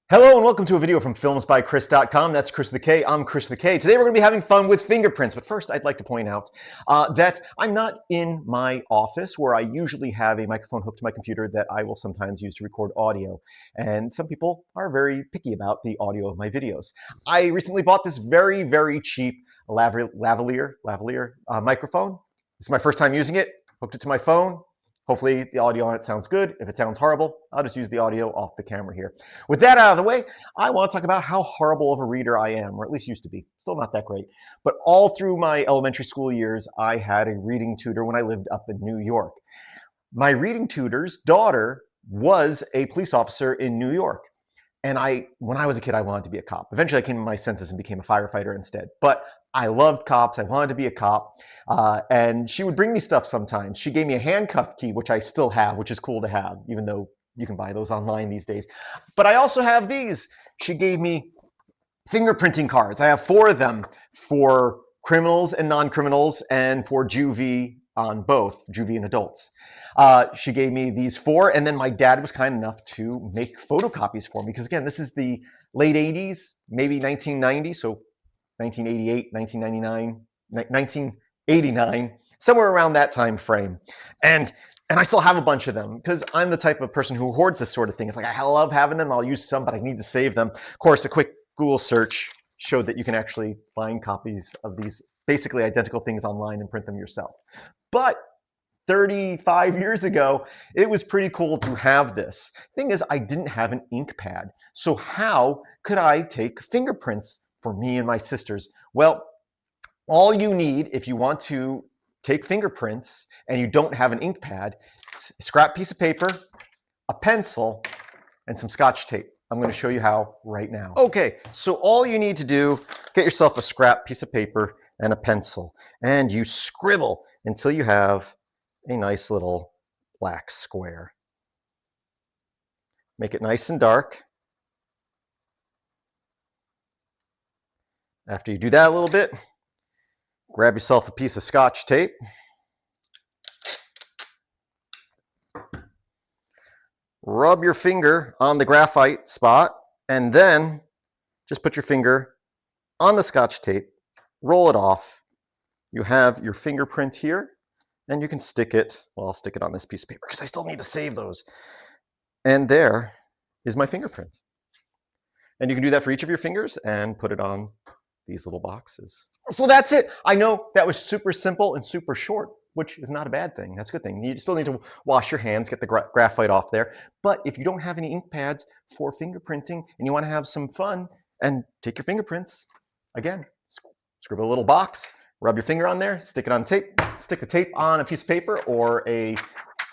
Hello and welcome to a video from filmsbychris.com. That's Chris the K. I'm Chris the K. Today we're going to be having fun with fingerprints. But first, I'd like to point out that I'm not in my office where I usually have a microphone hooked to my computer that I will sometimes use to record audio. And some people are very picky about the audio of my videos. I recently bought this very, very cheap lavalier microphone. This is my first time using it. Hooked it to my phone. Hopefully the audio on it sounds good. If it sounds horrible, I'll just use the audio off the camera here. With that out of the way, I want to talk about how horrible of a reader I am, or at least used to be. Still not that great. But all through my elementary school years, I had a reading tutor when I lived up in New York. My reading tutor's daughter was a police officer in New York. And when I was a kid, I wanted to be a cop. Eventually, I came to my senses and became a firefighter instead. But I loved cops. I wanted to be a cop. And she would bring me stuff sometimes. She gave me a handcuff key, which I still have, which is cool to have, even though you can buy those online these days. But I also have these. She gave me fingerprinting cards. I have 4 of them for criminals and non-criminals and for juvie on both, juvie and adults. She gave me these 4, and then my dad was kind enough to make photocopies for me, because again, this is the late 80s, maybe 1990, so 1988, 1999, 1989, somewhere around that time frame. And I still have a bunch of them, because I'm the type of person who hoards this sort of thing. It's like, I love having them, I'll use some, but I need to save them. Of course, a quick Google search showed that you can actually find copies of these basically identical things online and print them yourself. But 35 years ago, it was pretty cool to have this. Thing is, I didn't have an ink pad. So how could I take fingerprints for me and my sisters? Well, all you need if you want to take fingerprints and you don't have an ink pad, a scrap piece of paper, a pencil, and some Scotch tape. I'm going to show you how right now. Okay, so all you need to do, get yourself a scrap piece of paper and a pencil, and you scribble until you have a nice little black square. Make it nice and dark. After you do that a little bit, grab yourself a piece of Scotch tape. Rub your finger on the graphite spot, and then just put your finger on the Scotch tape, roll it off. You have your fingerprint here, and you can stick it, well, I'll stick it on this piece of paper because I still need to save those. And there is my fingerprint. And you can do that for each of your fingers and put it on these little boxes. So that's it. I know that was super simple and super short, which is not a bad thing. That's a good thing. You still need to wash your hands, get the graphite off there. But if you don't have any ink pads for fingerprinting and you want to have some fun and take your fingerprints, again, scribble a little box, rub your finger on there, stick it on tape, stick the tape on a piece of paper or a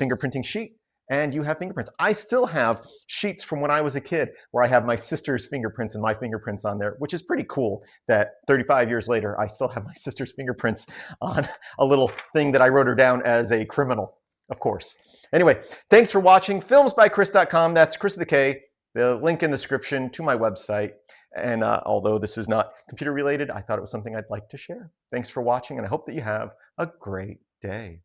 fingerprinting sheet, and you have fingerprints. I still have sheets from when I was a kid where I have my sister's fingerprints and my fingerprints on there, which is pretty cool that 35 years later, I still have my sister's fingerprints on a little thing that I wrote her down as a criminal, of course. Anyway, thanks for watching. Filmsbychris.com, that's Chris the K. The link in the description to my website. And although this is not computer related, I thought it was something I'd like to share. Thanks for watching, and I hope that you have a great day.